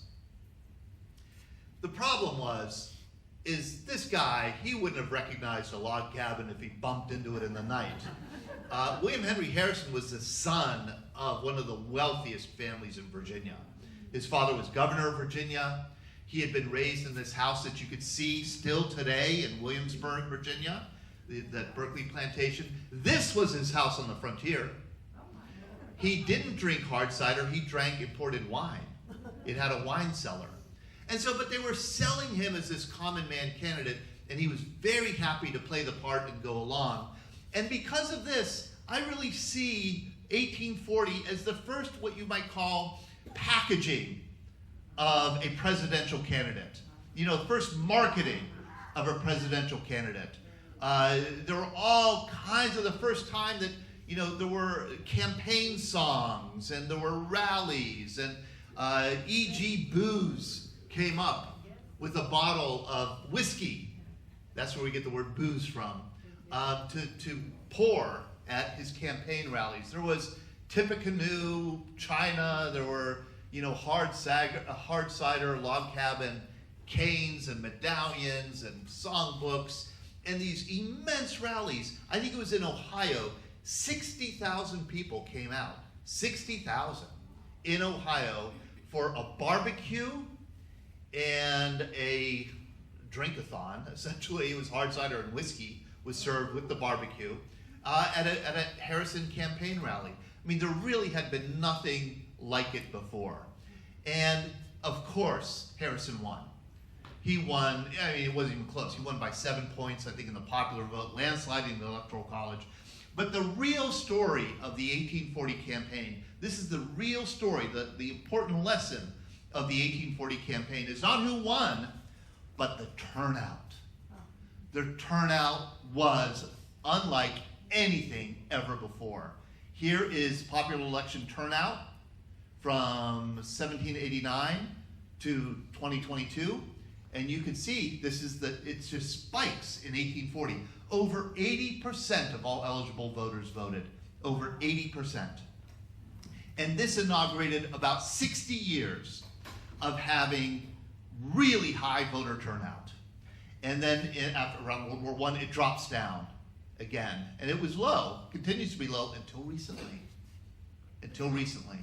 Speaker 2: The problem is this guy, he wouldn't have recognized a log cabin if he bumped into it in the night. William Henry Harrison was the son of one of the wealthiest families in Virginia. His father was governor of Virginia. He had been raised in this house that you could see still today in Williamsburg, Virginia, that Berkeley plantation. This was his house on the frontier. He didn't drink hard cider, he drank imported wine. It had a wine cellar. And so, but they were selling him as this common man candidate, and he was very happy to play the part and go along. And because of this, I really see 1840 as the first, what you might call, packaging of a presidential candidate. You know, first marketing of a presidential candidate. There were all kinds of, the first time that, you know, there were campaign songs, and there were rallies, and E.G. Booze came up with a bottle of whiskey. That's where we get the word booze from. To pour at his campaign rallies. There was Tippecanoe, China. There were, you know, hard cider, log cabin, canes and medallions and songbooks, and these immense rallies. I think it was in Ohio. 60,000 people came out. 60,000 in Ohio for a barbecue and a drink-a-thon. Essentially, it was hard cider and whiskey was served with the barbecue at a Harrison campaign rally. I mean, there really had been nothing like it before. And of course, Harrison won. He won, I mean, it wasn't even close. He won by 7 points, I think, in the popular vote, landsliding in the Electoral College. But the real story of the 1840 campaign, this is the real story, the important lesson of the 1840 campaign is not who won, but the turnout. Their turnout was unlike anything ever before. Here is popular election turnout from 1789 to 2022. And you can see it's just spikes in 1840. Over 80% of all eligible voters voted. Over 80%. And this inaugurated about 60 years of having really high voter turnout. And then after around World War I, it drops down again. And it was low, continues to be low until recently. Until recently.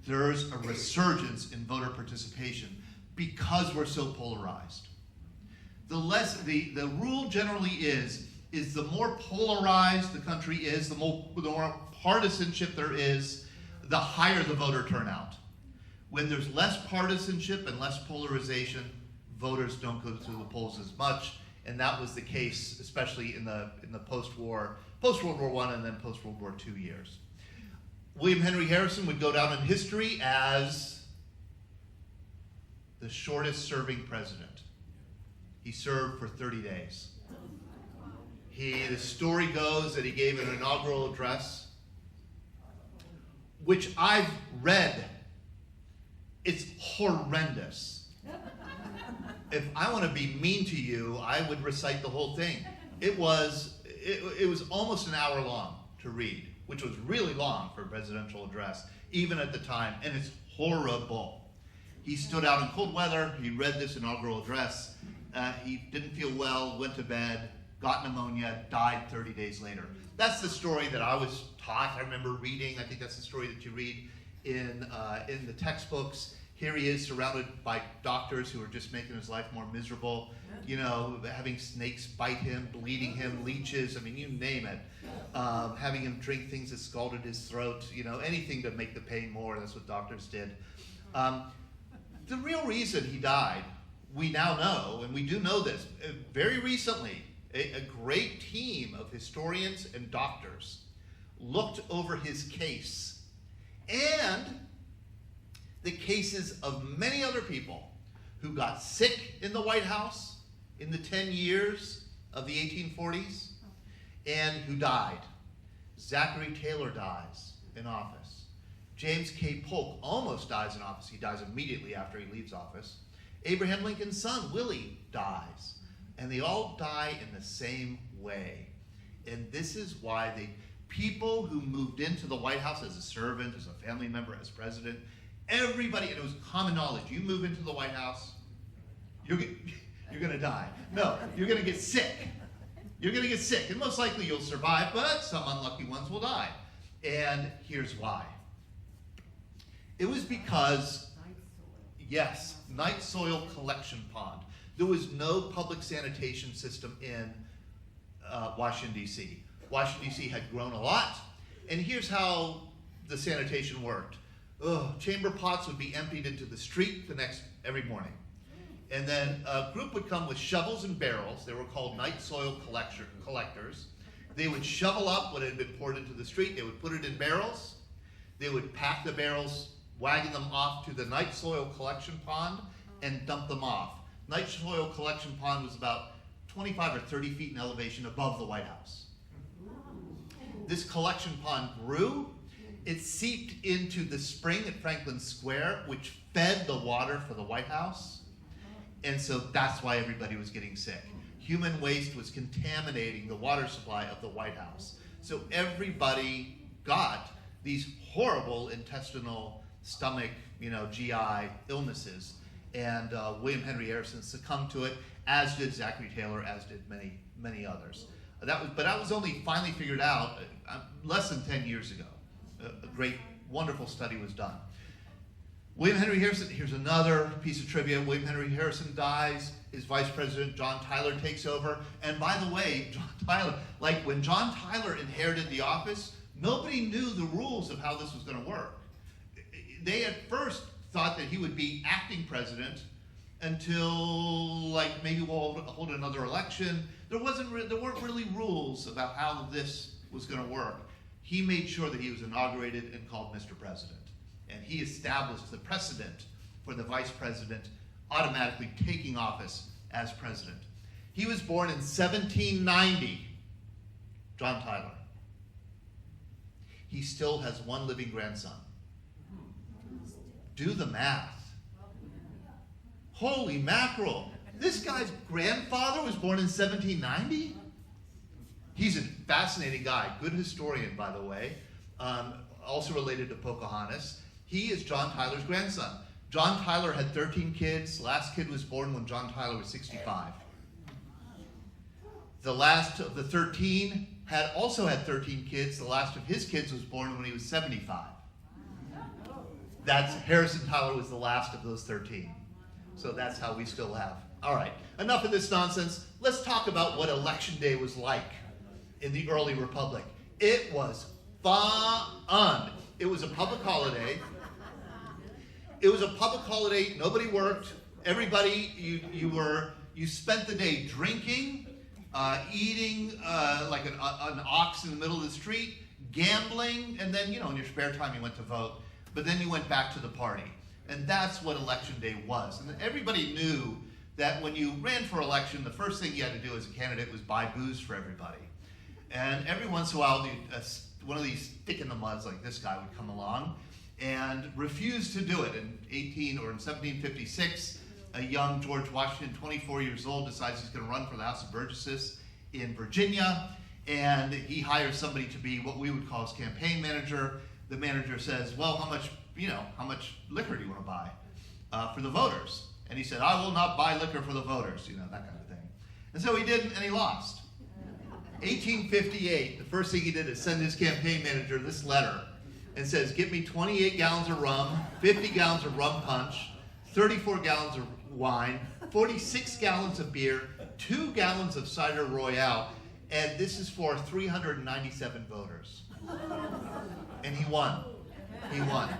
Speaker 2: There's a resurgence in voter participation because we're so polarized. The rule generally is the more polarized the country is, the more partisanship there is, the higher the voter turnout. When there's less partisanship and less polarization, voters don't go to the polls as much, and that was the case, especially in the post-World War I and then post-World War II years. William Henry Harrison would go down in history as the shortest serving president. He served for 30 days. The story goes that he gave an inaugural address, which I've read. It's horrendous. If I want to be mean to you, I would recite the whole thing. It was almost an hour long to read, which was really long for a presidential address, even at the time, and it's horrible. He stood out in cold weather, he read this inaugural address, he didn't feel well, went to bed, got pneumonia, died 30 days later. That's the story that I was taught. I remember reading. I think that's the story that you read in the textbooks. Here he is surrounded by doctors who are just making his life more miserable, you know, having snakes bite him, bleeding him, leeches, I mean, you name it. Having him drink things that scalded his throat, you know, anything to make the pain more. That's what doctors did. The real reason he died, we now know, and we do know this, very recently, a great team of historians and doctors looked over his case and the cases of many other people who got sick in the White House in the 10 years of the 1840s and who died. Zachary Taylor dies in office. James K. Polk almost dies in office. He dies immediately after he leaves office. Abraham Lincoln's son, Willie, dies. And they all die in the same way. And this is why people who moved into the White House as a servant, as a family member, as president, everybody, and it was common knowledge, you move into the White House, you're going to die. No, you're going to get sick. You're going to get sick, and most likely you'll survive, but some unlucky ones will die. And here's why. It was because, yes, night soil collection pond. There was no public sanitation system in Washington, D.C. Washington, D.C. had grown a lot, and here's how the sanitation worked. Chamber pots would be emptied into the street every morning. And then a group would come with shovels and barrels. They were called night soil collectors. They would shovel up what had been poured into the street. They would put it in barrels. They would pack the barrels, wagon them off to the night soil collection pond and dump them off. Night soil collection pond was about 25 or 30 feet in elevation above the White House. This collection pond grew. It seeped into the spring at Franklin Square, which fed the water for the White House. And so that's why everybody was getting sick. Human waste was contaminating the water supply of the White House. So everybody got these horrible intestinal, stomach, GI illnesses. And William Henry Harrison succumbed to it, as did Zachary Taylor, as did many, many others. But that was only finally figured out less than 10 years ago. A great, wonderful study was done. William Henry Harrison, here's another piece of trivia. William Henry Harrison dies. His vice president, John Tyler, takes over. And by the way, John Tyler, when John Tyler inherited the office, nobody knew the rules of how this was going to work. They at first thought that he would be acting president until maybe we'll hold another election. There weren't really rules about how this was going to work. He made sure that he was inaugurated and called Mr. President. And he established the precedent for the vice president automatically taking office as president. He was born in 1790, John Tyler. He still has one living grandson. Do the math. Holy mackerel. This guy's grandfather was born in 1790? He's a fascinating guy, good historian, by the way, also related to Pocahontas. He is John Tyler's grandson. John Tyler had 13 kids. Last kid was born when John Tyler was 65. The last of the 13 also had 13 kids. The last of his kids was born when he was 75. Harrison Tyler was the last of those 13. So that's how we still have. All right, enough of this nonsense. Let's talk about what Election Day was like in the early republic. It was fun. It was a public holiday. Nobody worked. Everybody, you spent the day drinking, eating like an ox in the middle of the street, gambling, and then, in your spare time you went to vote. But then you went back to the party. And that's what Election Day was. And everybody knew that when you ran for election, the first thing you had to do as a candidate was buy booze for everybody. And every once in a while, one of these stick-in-the-muds like this guy would come along and refuse to do it. In 1756, a young George Washington, 24 years old, decides he's going to run for the House of Burgesses in Virginia. And he hires somebody to be what we would call his campaign manager. The manager says, well, how much liquor do you want to buy for the voters? And he said, I will not buy liquor for the voters, that kind of thing. And so he didn't, and he lost. 1858, the first thing he did is send his campaign manager this letter and says, get me 28 gallons of rum, 50 gallons of rum punch, 34 gallons of wine, 46 gallons of beer, 2 gallons of cider royale, and this is for 397 voters. And he won. He won.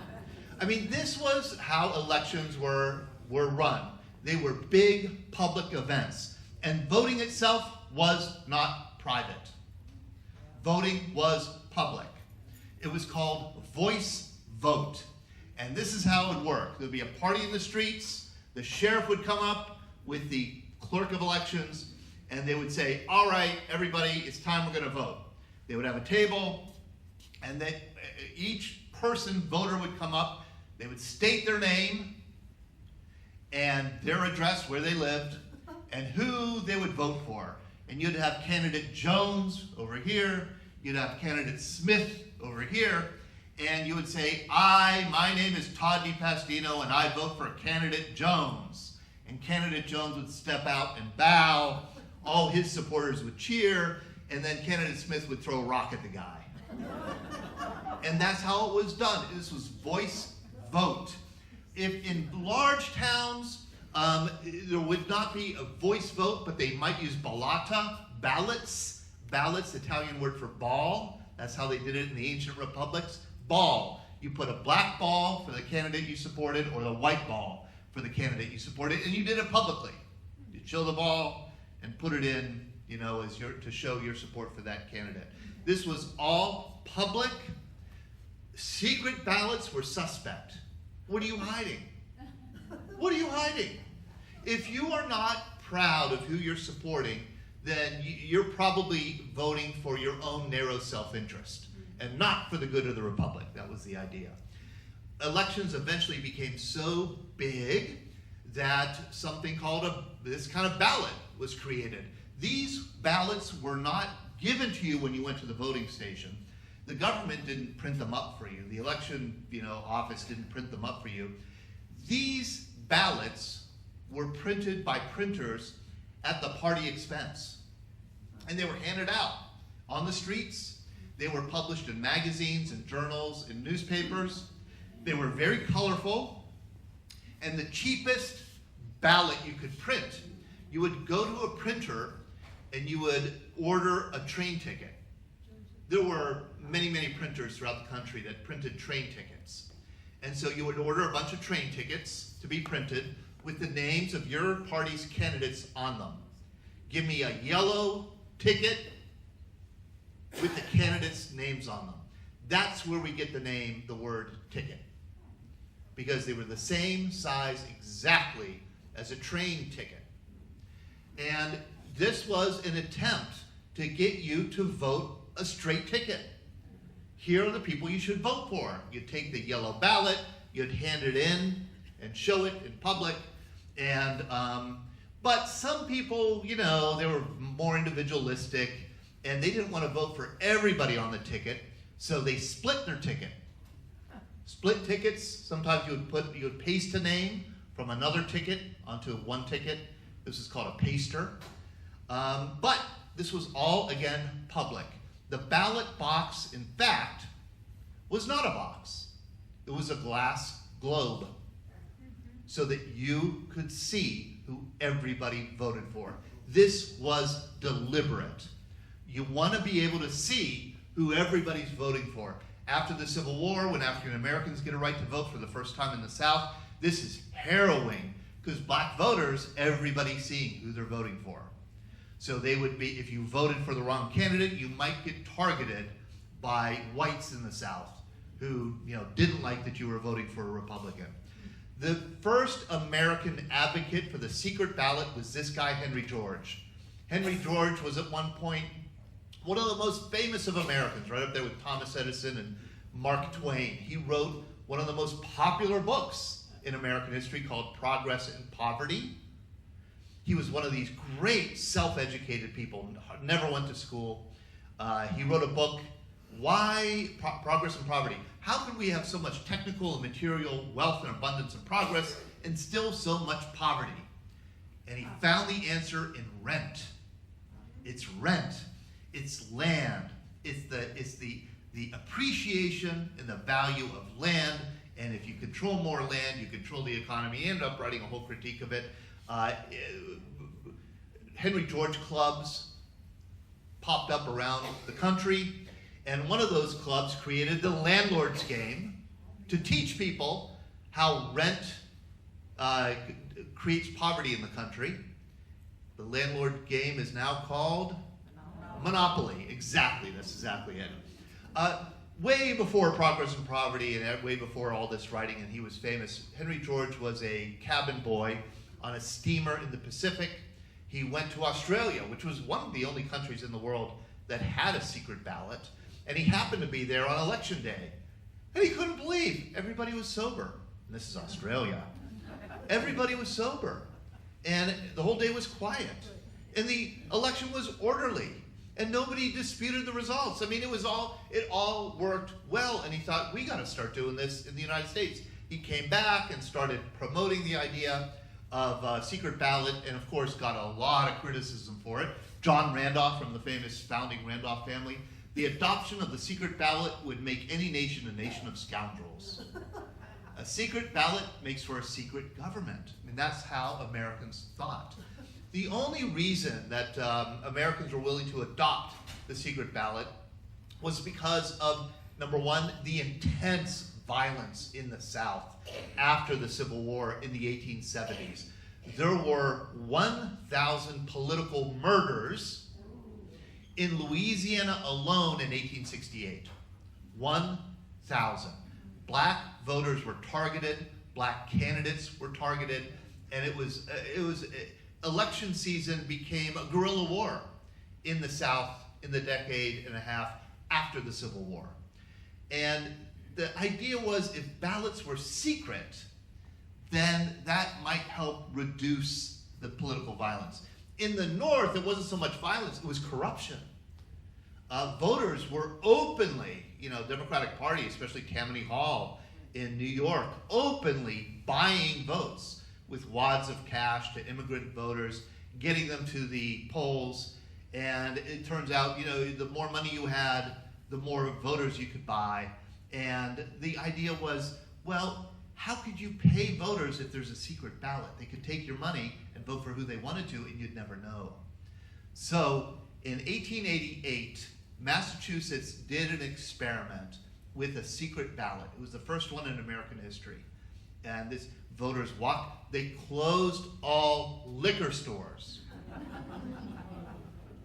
Speaker 2: I mean, this was how elections were run. They were big public events. And voting itself was not private. Voting was public. It was called voice vote. And this is how it would work. There'd be a party in the streets. The sheriff would come up with the clerk of elections, and they would say, all right, everybody, it's time we're going to vote. They would have a table, and each voter would come up. They would state their name and their address, where they lived, and who they would vote for. And you'd have candidate Jones over here. You'd have candidate Smith over here. And you would say, my name is Todd DePastine, and I vote for candidate Jones. And candidate Jones would step out and bow. All his supporters would cheer. And then candidate Smith would throw a rock at the guy. And that's how it was done. This was voice vote. If in large towns, there would not be a voice vote, but they might use ballots. Ballots, Italian word for ball. That's how they did it in the ancient republics. Ball. You put a black ball for the candidate you supported, or the white ball for the candidate you supported, and you did it publicly. You show the ball and put it in, to show your support for that candidate. This was all public. Secret ballots were suspect. What are you hiding? What are you hiding? If you are not proud of who you're supporting, then you're probably voting for your own narrow self-interest and not for the good of the republic. That was the idea. Elections eventually became so big that something called this kind of ballot was created. These ballots were not given to you when you went to the voting station. The government didn't print them up for you. The election, office didn't print them up for you. These ballots were printed by printers at the party expense. And they were handed out on the streets. They were published in magazines and journals and newspapers. They were very colorful. And the cheapest ballot you could print, you would go to a printer and you would order a train ticket. There were many, many printers throughout the country that printed train tickets. And so you would order a bunch of train tickets to be printed with the names of your party's candidates on them. Give me a yellow ticket with the candidates' names on them. That's where we get the word ticket. Because they were the same size exactly as a train ticket. And this was an attempt to get you to vote a straight ticket. Here are the people you should vote for. You'd take the yellow ballot, you'd hand it in and show it in public. And but some people, they were more individualistic and they didn't want to vote for everybody on the ticket, so they split their ticket. Split tickets, sometimes you would paste a name from another ticket onto one ticket. This is called a paster. But this was all, again, public. The ballot box, in fact, was not a box. It was a glass globe so that you could see who everybody voted for. This was deliberate. You want to be able to see who everybody's voting for. After the Civil War, when African Americans get a right to vote for the first time in the South, this is harrowing because black voters, everybody's seeing who they're voting for. So they would be, if you voted for the wrong candidate, you might get targeted by whites in the South who, didn't like that you were voting for a Republican. The first American advocate for the secret ballot was this guy, Henry George. Henry George was at one point one of the most famous of Americans, right up there with Thomas Edison and Mark Twain. He wrote one of the most popular books in American history called Progress and Poverty. He was one of these great self-educated people, never went to school. He wrote a book, Why Progress and Poverty? How can we have so much technical and material wealth and abundance and progress and still so much poverty? And he found the answer in rent. It's rent. it's land. It's the appreciation and the value of land. And if you control more land, you control the economy. He ended up writing a whole critique of it. Henry George clubs popped up around the country, and one of those clubs created the landlord's game to teach people how rent creates poverty in the country. The landlord game is now called Monopoly. Exactly, that's exactly it. Way before Progress and Poverty and way before all this writing, and he was famous, Henry George was a cabin boy on a steamer in the Pacific. He went to Australia, which was one of the only countries in the world that had a secret ballot, and he happened to be there on election day. And he couldn't believe everybody was sober. And this is Australia. Everybody was sober. And the whole day was quiet. And the election was orderly. And nobody disputed the results. I mean, it all worked well. And he thought, we got to start doing this in the United States. He came back and started promoting the idea of secret ballot, and of course got a lot of criticism for it. John Randolph, from the famous founding Randolph family, the adoption of the secret ballot would make any nation a nation of scoundrels. A secret ballot makes for a secret government. I mean, that's how Americans thought. The only reason that Americans were willing to adopt the secret ballot was because of, number one, the intense violence in the South after the Civil War in the 1870s. There were 1,000 political murders in Louisiana alone in 1868. 1,000. Black voters were targeted, black candidates were targeted, and it was election season became a guerrilla war in the South in the decade and a half after the Civil War. And the idea was, if ballots were secret, then that might help reduce the political violence. In the North, it wasn't so much violence, it was corruption. Voters were openly, Democratic Party, especially Tammany Hall in New York, openly buying votes with wads of cash to immigrant voters, getting them to the polls. And it turns out, the more money you had, the more voters you could buy. And the idea was, well, how could you pay voters if there's a secret ballot? They could take your money and vote for who they wanted to, and you'd never know. So in 1888, Massachusetts did an experiment with a secret ballot. It was the first one in American history. And this voters they closed all liquor stores.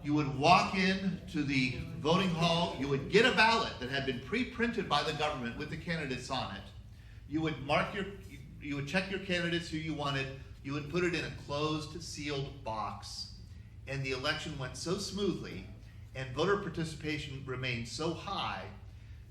Speaker 2: You would walk in to the voting hall, you would get a ballot that had been pre-printed by the government with the candidates on it. You would you would check your candidates who you wanted, you would put it in a closed, sealed box, and the election went so smoothly, and voter participation remained so high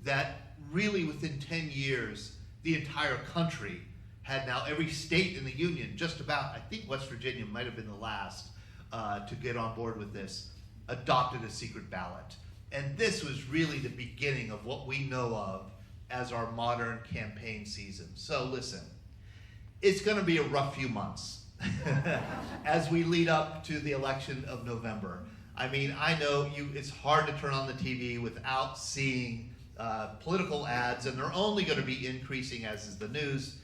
Speaker 2: that really within 10 years, the entire country had now, every state in the Union, just about, I think West Virginia might have been the last to get on board with this, adopted a secret ballot. And this was really the beginning of what we know of as our modern campaign season. So listen, it's going to be a rough few months as we lead up to the election of November. I mean, I know it's hard to turn on the TV without seeing political ads, and they're only going to be increasing, as is the news,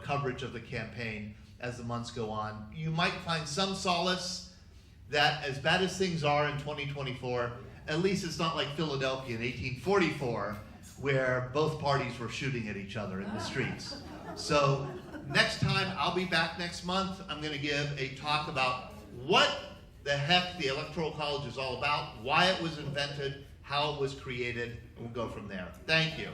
Speaker 2: coverage of the campaign as the months go on. You might find some solace that, as bad as things are in 2024, at least it's not like Philadelphia in 1844, where both parties were shooting at each other in the streets. So next time, I'll be back next month. I'm going to give a talk about what the heck the Electoral College is all about, why it was invented, how it was created, and we'll go from there. Thank you.